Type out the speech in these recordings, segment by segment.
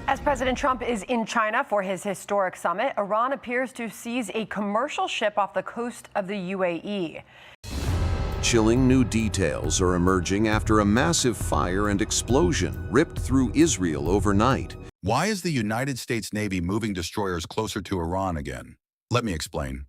As President Trump is in China for his historic summit, Iran appears to seize a commercial ship off the coast of the UAE. Chilling new details are emerging after a massive fire and explosion ripped through Israel overnight. Why is the United States Navy moving destroyers closer to Iran again? Let me explain.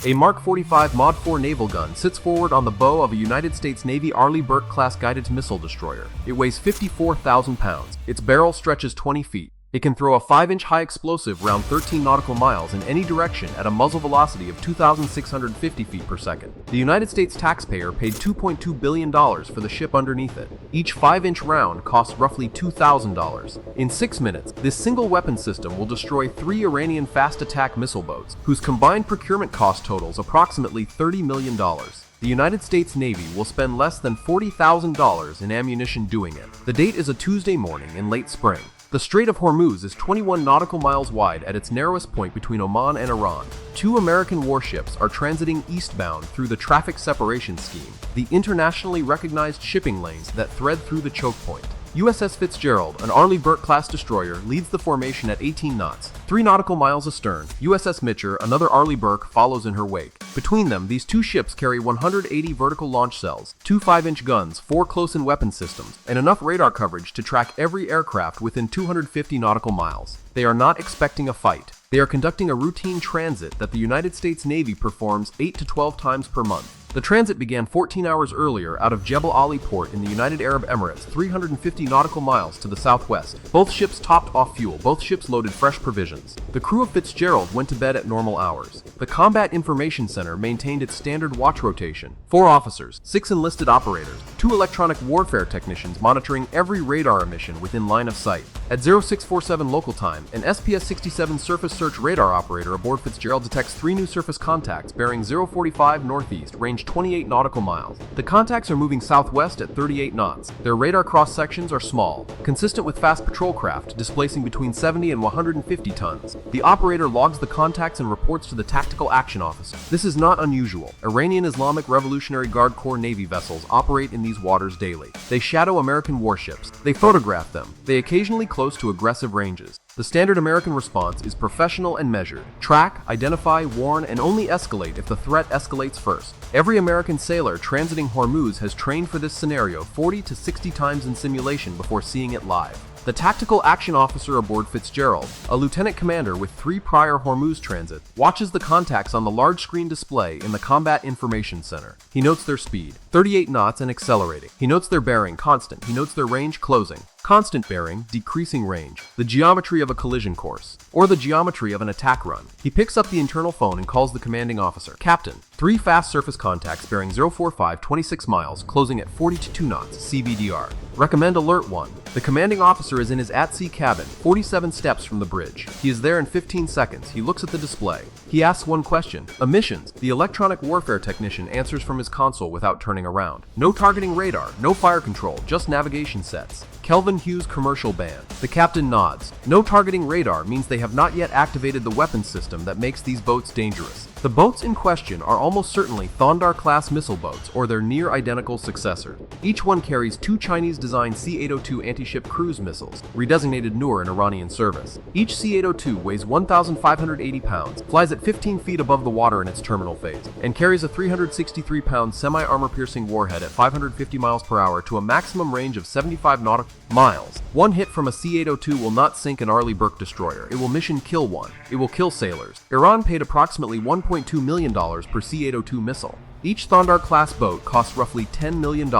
A Mark 45 Mod 4 naval gun sits forward on the bow of a United States Navy Arleigh Burke-class guided missile destroyer. It weighs 54,000 pounds. Its barrel stretches 20 feet. It can throw a 5-inch high explosive round 13 nautical miles in any direction at a muzzle velocity of 2,650 feet per second. The United States taxpayer paid $2.2 billion for the ship underneath it. Each 5-inch round costs roughly $2,000. In 6 minutes, this single weapon system will destroy 3 Iranian fast attack missile boats, whose combined procurement cost totals approximately $30 million. The United States Navy will spend less than $40,000 in ammunition doing it. The date is a Tuesday morning in late spring. The Strait of Hormuz is 21 nautical miles wide at its narrowest point between Oman and Iran. 2 American warships are transiting eastbound through the traffic separation scheme, the internationally recognized shipping lanes that thread through the choke point. USS Fitzgerald, an Arleigh Burke-class destroyer, leads the formation at 18 knots, 3 nautical miles astern. USS Mitchell, another Arleigh Burke, follows in her wake. Between them, these 2 ships carry 180 vertical launch cells, 2 5-inch guns, 4 close-in weapon systems, and enough radar coverage to track every aircraft within 250 nautical miles. They are not expecting a fight. They are conducting a routine transit that the United States Navy performs 8 to 12 times per month. The transit began 14 hours earlier out of Jebel Ali port in the United Arab Emirates, 350 nautical miles to the southwest. Both ships topped off fuel. Both ships loaded fresh provisions. The crew of Fitzgerald went to bed at normal hours. The Combat Information Center maintained its standard watch rotation. 4 officers, 6 enlisted operators, 2 electronic warfare technicians monitoring every radar emission within line of sight. At 0647 local time, an SPS-67 surface search radar operator aboard Fitzgerald detects 3 new surface contacts bearing 045 northeast, range 28 nautical miles. The contacts are moving southwest at 38 knots. Their radar cross-sections are small, consistent with fast patrol craft, displacing between 70 and 150 tons. The operator logs the contacts and reports to the Tactical Action Officer. This is not unusual. Iranian Islamic Revolutionary Guard Corps Navy vessels operate in these waters daily. They shadow American warships. They photograph them. They occasionally close to aggressive ranges. The standard American response is professional and measured. Track, identify, warn, and only escalate if the threat escalates first. Every American sailor transiting Hormuz has trained for this scenario 40 to 60 times in simulation before seeing it live. The Tactical Action Officer aboard Fitzgerald, a lieutenant commander with 3 prior Hormuz transits, watches the contacts on the large screen display in the Combat Information Center. He notes their speed, 38 knots and accelerating. He notes their bearing, constant. He notes their range, closing. Constant bearing, decreasing range, the geometry of a collision course, or the geometry of an attack run. He picks up the internal phone and calls the commanding officer. Captain, 3 fast surface contacts bearing 045, 26 miles, closing at 42 knots, CBDR. Recommend alert 1. The commanding officer is in his at-sea cabin, 47 steps from the bridge. He is there in 15 seconds. He looks at the display. He asks one question. Emissions. The electronic warfare technician answers from his console without turning around. No targeting radar, no fire control, just navigation sets. Kelvin Hughes commercial ban. The captain nods. No targeting radar means they have not yet activated the weapons system that makes these boats dangerous. The boats in question are almost certainly Thondar-class missile boats or their near-identical successor. Each one carries 2 Chinese-designed C-802 anti-ship cruise missiles, redesignated Noor in Iranian service. Each C-802 weighs 1,580 pounds, flies at 15 feet above the water in its terminal phase, and carries a 363-pound semi-armor-piercing warhead at 550 miles per hour to a maximum range of 75 nautical miles. One hit from a C-802 will not sink an Arleigh Burke destroyer. It will mission kill one. It will kill sailors. Iran paid approximately $1.2 million per C-802 missile. Each Thondar-class boat costs roughly $10 million.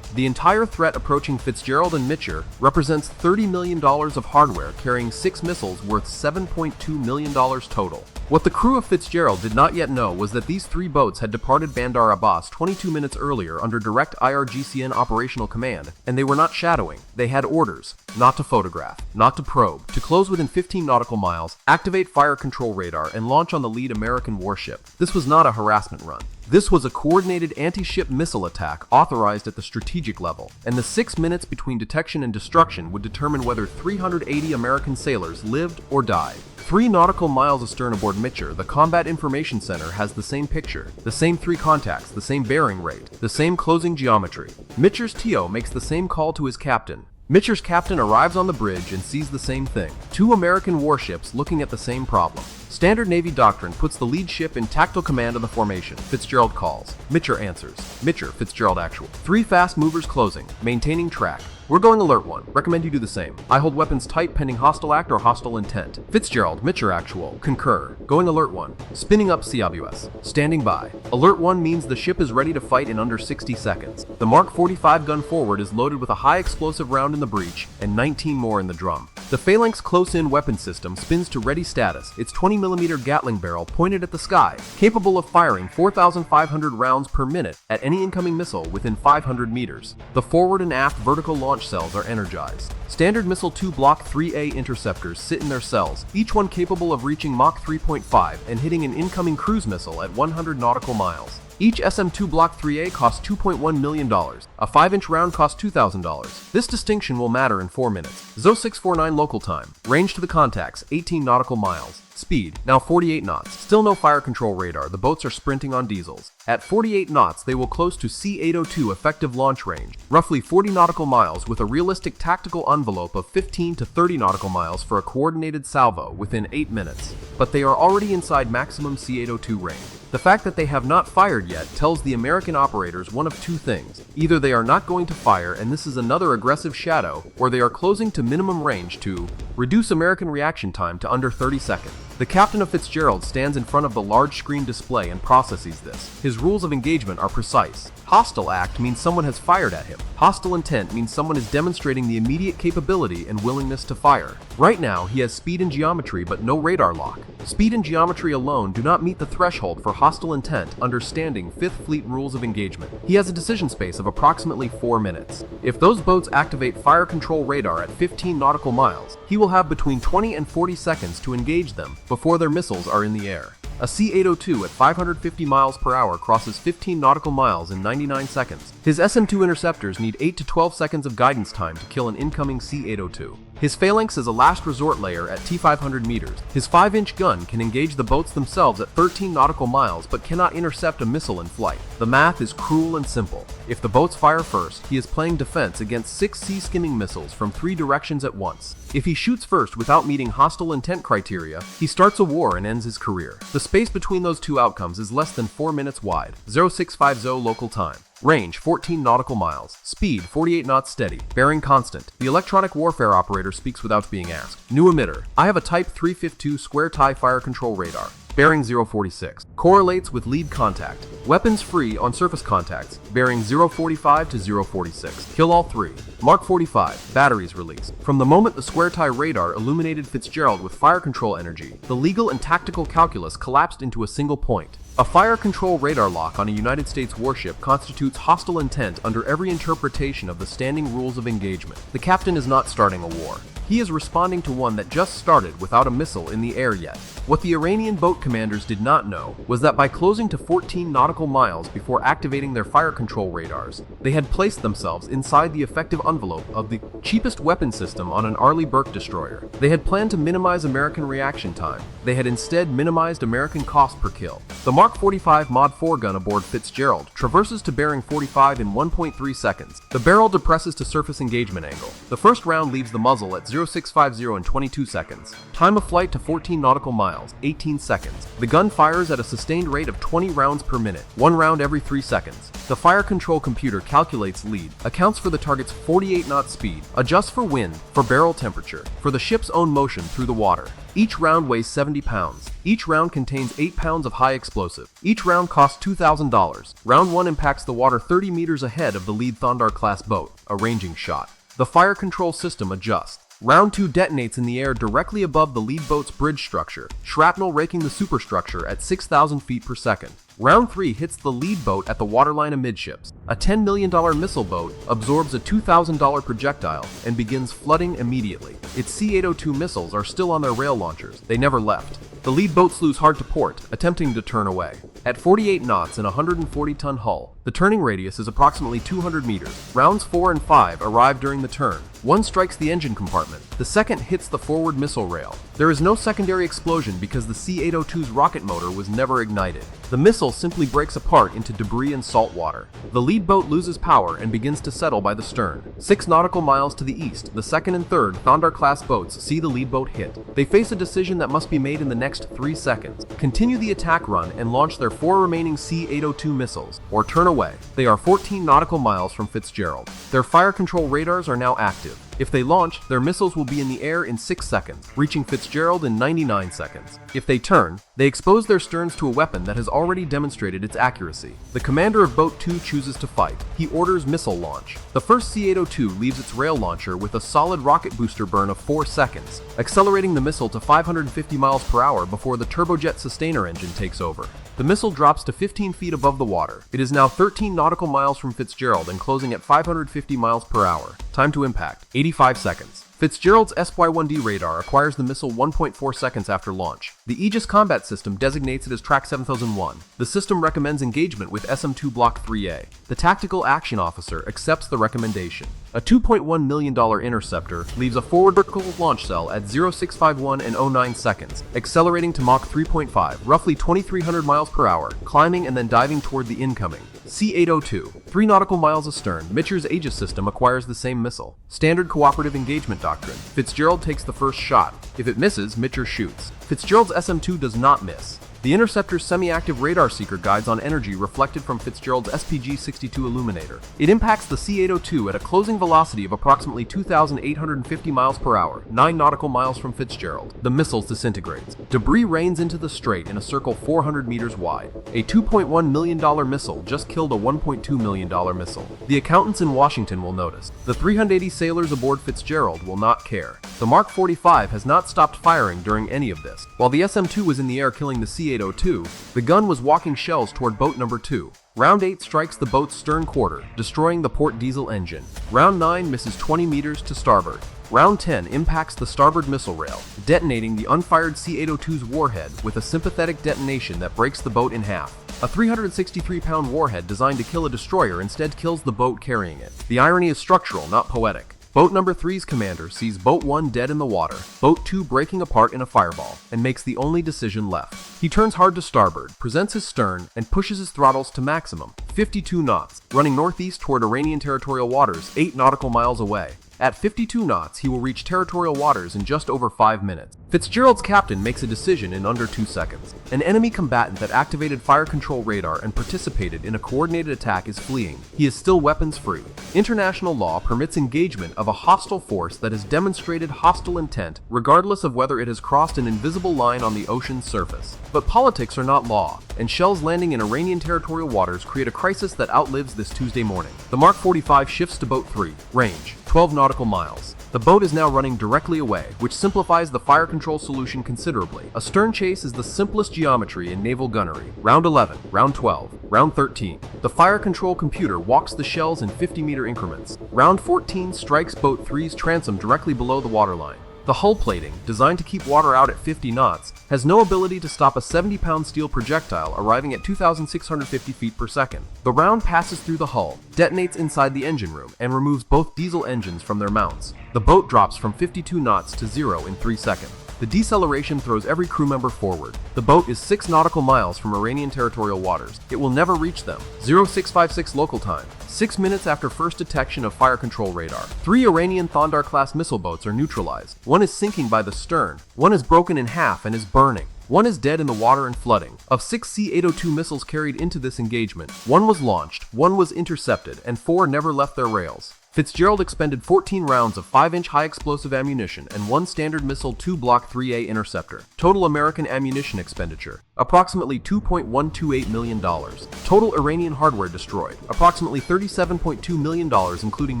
The entire threat approaching Fitzgerald and Mitchell represents $30 million of hardware carrying 6 missiles worth $7.2 million total. What the crew of Fitzgerald did not yet know was that these 3 boats had departed Bandar Abbas 22 minutes earlier under direct IRGCN operational command, and they were not shadowing. They had orders, not to photograph, not to probe, to close within 15 nautical miles, activate fire control radar, and launch on the lead American warship. This was not a harassment run. This was a coordinated anti-ship missile attack authorized at the strategic level, and the 6 minutes between detection and destruction would determine whether 380 American sailors lived or died. 3 nautical miles astern aboard Mitchell, the Combat Information Center has the same picture, the same 3 contacts, the same bearing rate, the same closing geometry. Mitchell's TO makes the same call to his captain. Mitcher's captain arrives on the bridge and sees the same thing. Two American warships looking at the same problem. Standard Navy doctrine puts the lead ship in tactical command of the formation. Fitzgerald calls. Mitcher answers. Mitcher, Fitzgerald actual. Three fast movers closing, maintaining track. We're going alert 1. Recommend you do the same. I hold weapons tight pending hostile act or hostile intent. Fitzgerald, Mitcher actual. Concur. Going alert 1. Spinning up CWS. Standing by. Alert 1 means the ship is ready to fight in under 60 seconds. The Mark 45 gun forward is loaded with a high explosive round in the breech and 19 more in the drum. The Phalanx close-in weapon system spins to ready status, its 20mm Gatling barrel pointed at the sky, capable of firing 4,500 rounds per minute at any incoming missile within 500 meters. The forward and aft vertical launch cells are energized. Standard Missile 2 Block 3A interceptors sit in their cells, each one capable of reaching Mach 3.5 and hitting an incoming cruise missile at 100 nautical miles. Each SM-2 Block 3A costs $2.1 million. A 5-inch round costs $2,000. This distinction will matter in 4 minutes. ZO649 local time. Range to the contacts, 18 nautical miles. Speed, now 48 knots. Still no fire control radar. The boats are sprinting on diesels. At 48 knots, they will close to C-802 effective launch range, roughly 40 nautical miles with a realistic tactical envelope of 15 to 30 nautical miles for a coordinated salvo within 8 minutes. But they are already inside maximum C-802 range. The fact that they have not fired yet tells the American operators one of two things. Either they are not going to fire and this is another aggressive shadow, or they are closing to minimum range to reduce American reaction time to under 30 seconds. The captain of Fitzgerald stands in front of the large screen display and processes this. His rules of engagement are precise. Hostile act means someone has fired at him. Hostile intent means someone is demonstrating the immediate capability and willingness to fire. Right now, he has speed and geometry but no radar lock. Speed and geometry alone do not meet the threshold for hostile intent under standing 5th Fleet rules of engagement. He has a decision space of approximately 4 minutes. If those boats activate fire control radar at 15 nautical miles, he will have between 20 and 40 seconds to engage them before their missiles are in the air. A C-802 at 550 miles per hour crosses 15 nautical miles in 99 seconds. His SM-2 interceptors need 8 to 12 seconds of guidance time to kill an incoming C-802. His Phalanx is a last resort layer at T-500 meters. His 5-inch gun can engage the boats themselves at 13 nautical miles but cannot intercept a missile in flight. The math is cruel and simple. If the boats fire first, he is playing defense against 6 sea-skimming missiles from 3 directions at once. If he shoots first without meeting hostile intent criteria, he starts a war and ends his career. The space between those two outcomes is less than 4 minutes wide. 0650 local time. Range 14 nautical miles. Speed 48 knots steady. Bearing constant. The electronic warfare operator speaks without being asked. New emitter. I have a Type 352 square tie fire control radar. Bearing 046. Correlates with lead contact. Weapons free on surface contacts. Bearing 045 to 046. Kill all 3. Mark 45. Batteries released. From the moment the square tie radar illuminated Fitzgerald with fire control energy, the legal and tactical calculus collapsed into a single point. A fire control radar lock on a United States warship constitutes hostile intent under every interpretation of the standing rules of engagement. The captain is not starting a war. He is responding to one that just started without a missile in the air yet. What the Iranian boat commanders did not know was that by closing to 14 nautical miles before activating their fire control radars, they had placed themselves inside the effective envelope of the cheapest weapon system on an Arleigh Burke destroyer. They had planned to minimize American reaction time. They had instead minimized American cost per kill. The Mark 45 Mod 4 gun aboard Fitzgerald traverses to bearing 45 in 1.3 seconds. The barrel depresses to surface engagement angle. The first round leaves the muzzle at 0650 in 22 seconds. Time of flight to 14 nautical miles, 18 seconds. The gun fires at a sustained rate of 20 rounds per minute, 1 round every 3 seconds. The fire control computer calculates lead, accounts for the target's 48 knot speed, adjusts for wind, for barrel temperature, for the ship's own motion through the water. Each round weighs 70 pounds. Each round contains 8 pounds of high explosive. Each round costs $2,000. Round 1 impacts the water 30 meters ahead of the lead Thondar-class boat, a ranging shot. The fire control system adjusts. Round 2 detonates in the air directly above the lead boat's bridge structure, shrapnel raking the superstructure at 6,000 feet per second. Round 3 hits the lead boat at the waterline amidships. A $10 million missile boat absorbs a $2,000 projectile and begins flooding immediately. Its C-802 missiles are still on their rail launchers. They never left. The lead boat slews hard to port, attempting to turn away. At 48 knots and a 140-ton hull, the turning radius is approximately 200 meters. Rounds 4 and 5 arrive during the turn. One strikes the engine compartment. The second hits the forward missile rail. There is no secondary explosion because the C-802's rocket motor was never ignited. The missile simply breaks apart into debris and salt water. The lead boat loses power and begins to settle by the stern. 6 nautical miles to the east, the second and third Thondar-class boats see the lead boat hit. They face a decision that must be made in the next 3 seconds. Continue the attack run and launch their 4 remaining C-802 missiles, or turn away. They are 14 nautical miles from Fitzgerald. Their fire control radars are now active. If they launch, their missiles will be in the air in 6 seconds, reaching Fitzgerald in 99 seconds. If they turn, they expose their sterns to a weapon that has already demonstrated its accuracy. The commander of Boat 2 chooses to fight. He orders missile launch. The first C-802 leaves its rail launcher with a solid rocket booster burn of 4 seconds, accelerating the missile to 550 miles per hour before the turbojet sustainer engine takes over. The missile drops to 15 feet above the water. It is now 13 nautical miles from Fitzgerald and closing at 550 miles per hour. Time to impact, 85 seconds. Fitzgerald's SY-1D radar acquires the missile 1.4 seconds after launch. The Aegis Combat System designates it as Track 7001. The system recommends engagement with SM-2 Block 3A. The Tactical Action Officer accepts the recommendation. A $2.1 million interceptor leaves a forward vertical launch cell at 0651 and 09 seconds, accelerating to Mach 3.5, roughly 2,300 miles per hour, climbing and then diving toward the incoming C-802. 3 nautical miles astern, Mitcher's Aegis system acquires the same missile. Standard cooperative engagement doctrine. Fitzgerald takes the first shot. If it misses, Mitcher shoots. Fitzgerald's SM-2 does not miss. The interceptor's semi-active radar seeker guides on energy reflected from Fitzgerald's SPG-62 illuminator. It impacts the C-802 at a closing velocity of approximately 2,850 miles per hour, 9 nautical miles from Fitzgerald. The missile disintegrates. Debris rains into the strait in a circle 400 meters wide. A $2.1 million missile just killed a $1.2 million missile. The accountants in Washington will notice. The 380 sailors aboard Fitzgerald will not care. The Mark 45 has not stopped firing during any of this. While the SM-2 was in the air killing the C-802, the gun was walking shells toward boat number 2. Round 8 strikes the boat's stern quarter, destroying the port diesel engine. Round 9 misses 20 meters to starboard. Round 10 impacts the starboard missile rail, detonating the unfired C-802's warhead with a sympathetic detonation that breaks the boat in half. A 363-pound warhead designed to kill a destroyer instead kills the boat carrying it. The irony is structural, not poetic. Boat number 3's commander sees Boat 1 dead in the water, Boat 2 breaking apart in a fireball, and makes the only decision left. He turns hard to starboard, presents his stern, and pushes his throttles to maximum, 52 knots, running northeast toward Iranian territorial waters 8 nautical miles away. At 52 knots, he will reach territorial waters in just over 5 minutes. Fitzgerald's captain makes a decision in under 2 seconds. An enemy combatant that activated fire control radar and participated in a coordinated attack is fleeing. He is still weapons-free. International law permits engagement of a hostile force that has demonstrated hostile intent, regardless of whether it has crossed an invisible line on the ocean's surface. But politics are not law, and shells landing in Iranian territorial waters create a crisis that outlives this Tuesday morning. The Mark 45 shifts to Boat 3, range 12 nautical miles. The boat is now running directly away, which simplifies the fire control solution considerably. A stern chase is the simplest geometry in naval gunnery. Round 11, round 12, round 13. The fire control computer walks the shells in 50-meter increments. Round 14 strikes Boat 3's transom directly below the waterline. The hull plating, designed to keep water out at 50 knots, has no ability to stop a 70-pound steel projectile arriving at 2,650 feet per second. The round passes through the hull, detonates inside the engine room, and removes both diesel engines from their mounts. The boat drops from 52 knots to 0 in 3 seconds. The deceleration throws every crew member forward. The boat is 6 nautical miles from Iranian territorial waters. It will never reach them. 0656 local time. 6 minutes after first detection of fire control radar. 3 Iranian Thondar-class missile boats are neutralized. One is sinking by the stern. One is broken in half and is burning. One is dead in the water and flooding. Of 6 C-802 missiles carried into this engagement, 1 was launched, 1 was intercepted, and 4 never left their rails. Fitzgerald expended 14 rounds of 5-inch high-explosive ammunition and 1 Standard Missile 2 Block 3A interceptor. Total American ammunition expenditure, approximately $2.128 million. Total Iranian hardware destroyed, approximately $37.2 million including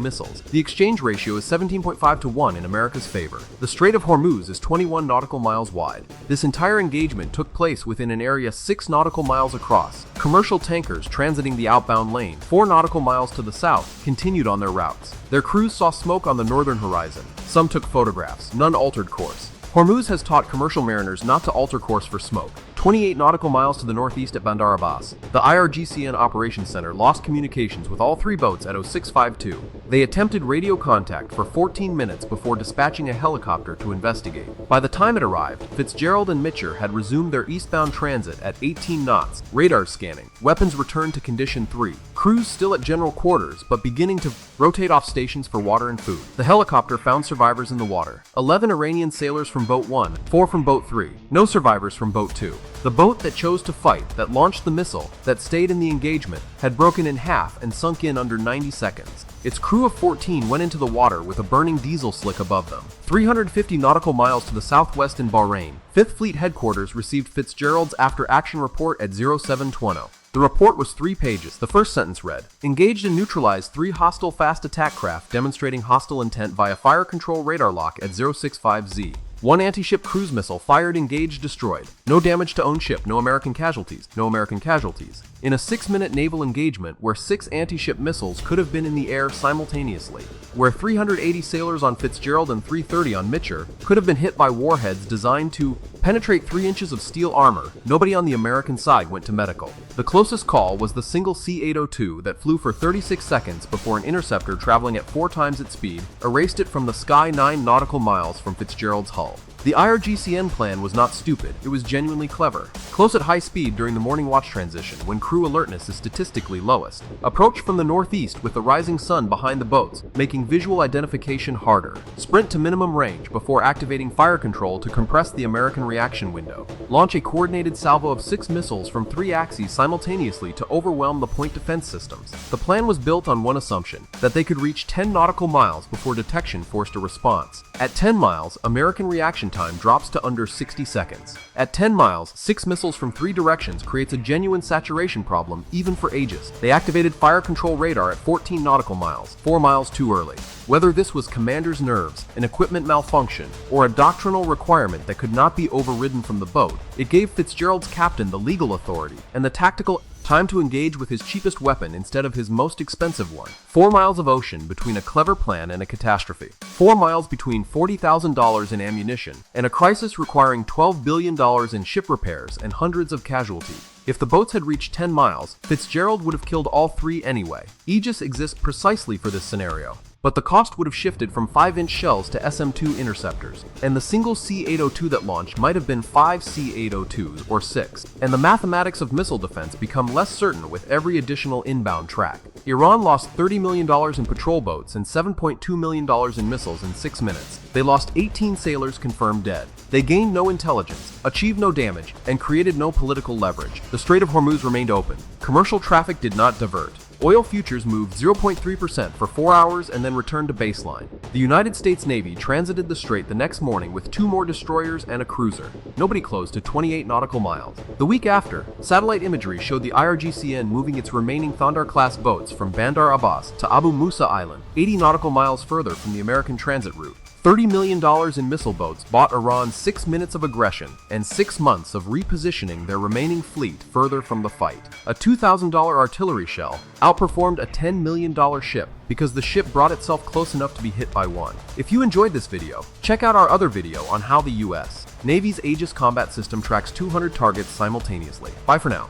missiles. The exchange ratio is 17.5 to 1 in America's favor. The Strait of Hormuz is 21 nautical miles wide. This entire engagement took place within an area 6 nautical miles across. Commercial tankers transiting the outbound lane, 4 nautical miles to the south, continued on their routes. Their crews saw smoke on the northern horizon. Some took photographs, none altered course. Hormuz has taught commercial mariners not to alter course for smoke. 28 nautical miles to the northeast at Bandar Abbas. The IRGCN Operations Center lost communications with all three boats at 0652. They attempted radio contact for 14 minutes before dispatching a helicopter to investigate. By the time it arrived, Fitzgerald and Mitchell had resumed their eastbound transit at 18 knots, radar scanning, weapons returned to condition 3, crews still at general quarters but beginning to rotate off stations for water and food. The helicopter found survivors in the water. 11 Iranian sailors from Boat 1, 4 from Boat 3, no survivors from Boat 2. The boat that chose to fight, that launched the missile, that stayed in the engagement, had broken in half and sunk in under 90 seconds. Its crew of 14 went into the water with a burning diesel slick above them. 350 nautical miles to the southwest in Bahrain, 5th Fleet Headquarters received Fitzgerald's after-action report at 0720. The report was 3 pages. The first sentence read, "Engaged and neutralized 3 hostile fast attack craft demonstrating hostile intent via fire control radar lock at 065Z. 1 anti-ship cruise missile fired, engaged, destroyed. No damage to own ship, no American casualties, no American casualties." In a 6-minute naval engagement where 6 anti-ship missiles could have been in the air simultaneously, where 380 sailors on Fitzgerald and 330 on Mitchell could have been hit by warheads designed to penetrate 3 inches of steel armor, nobody on the American side went to medical. The closest call was the single C-802 that flew for 36 seconds before an interceptor traveling at 4 times its speed erased it from the sky 9 nautical miles from Fitzgerald's hull. The IRGCN plan was not stupid, it was genuinely clever. Close at high speed during the morning watch transition when crew alertness is statistically lowest. Approach from the northeast with the rising sun behind the boats, making visual identification harder. Sprint to minimum range before activating fire control to compress the American reaction window. Launch a coordinated salvo of 6 missiles from 3 axes simultaneously to overwhelm the point defense systems. The plan was built on one assumption, that they could reach 10 nautical miles before detection forced a response. At 10 miles, American reaction time drops to under 60 seconds. At 10 miles, 6 missiles from 3 directions creates a genuine saturation problem even for Aegis. They activated fire control radar at 14 nautical miles, 4 miles too early. Whether this was commander's nerves, an equipment malfunction, or a doctrinal requirement that could not be overridden from the boat, it gave Fitzgerald's captain the legal authority and the tactical time to engage with his cheapest weapon instead of his most expensive one. 4 miles of ocean between a clever plan and a catastrophe. 4 miles between $40,000 in ammunition and a crisis requiring $12 billion in ship repairs and hundreds of casualties. If the boats had reached 10 miles, Fitzgerald would have killed all 3 anyway. Aegis exists precisely for this scenario. But the cost would have shifted from 5-inch shells to SM-2 interceptors, and the single C-802 that launched might have been 5 C-802s or 6, and the mathematics of missile defense become less certain with every additional inbound track. Iran lost $30 million in patrol boats and $7.2 million in missiles in 6 minutes. They lost 18 sailors confirmed dead. They gained no intelligence, achieved no damage, and created no political leverage. The Strait of Hormuz remained open. Commercial traffic did not divert. Oil futures moved 0.3% for 4 hours and then returned to baseline. The United States Navy transited the strait the next morning with 2 more destroyers and a cruiser. Nobody closed to 28 nautical miles. The week after, satellite imagery showed the IRGCN moving its remaining Thandar-class boats from Bandar Abbas to Abu Musa Island, 80 nautical miles further from the American transit route. $30 million in missile boats bought Iran 6 minutes of aggression and 6 months of repositioning their remaining fleet further from the fight. A $2,000 artillery shell outperformed a $10 million ship because the ship brought itself close enough to be hit by one. If you enjoyed this video, check out our other video on how the U.S. Navy's Aegis combat system tracks 200 targets simultaneously. Bye for now.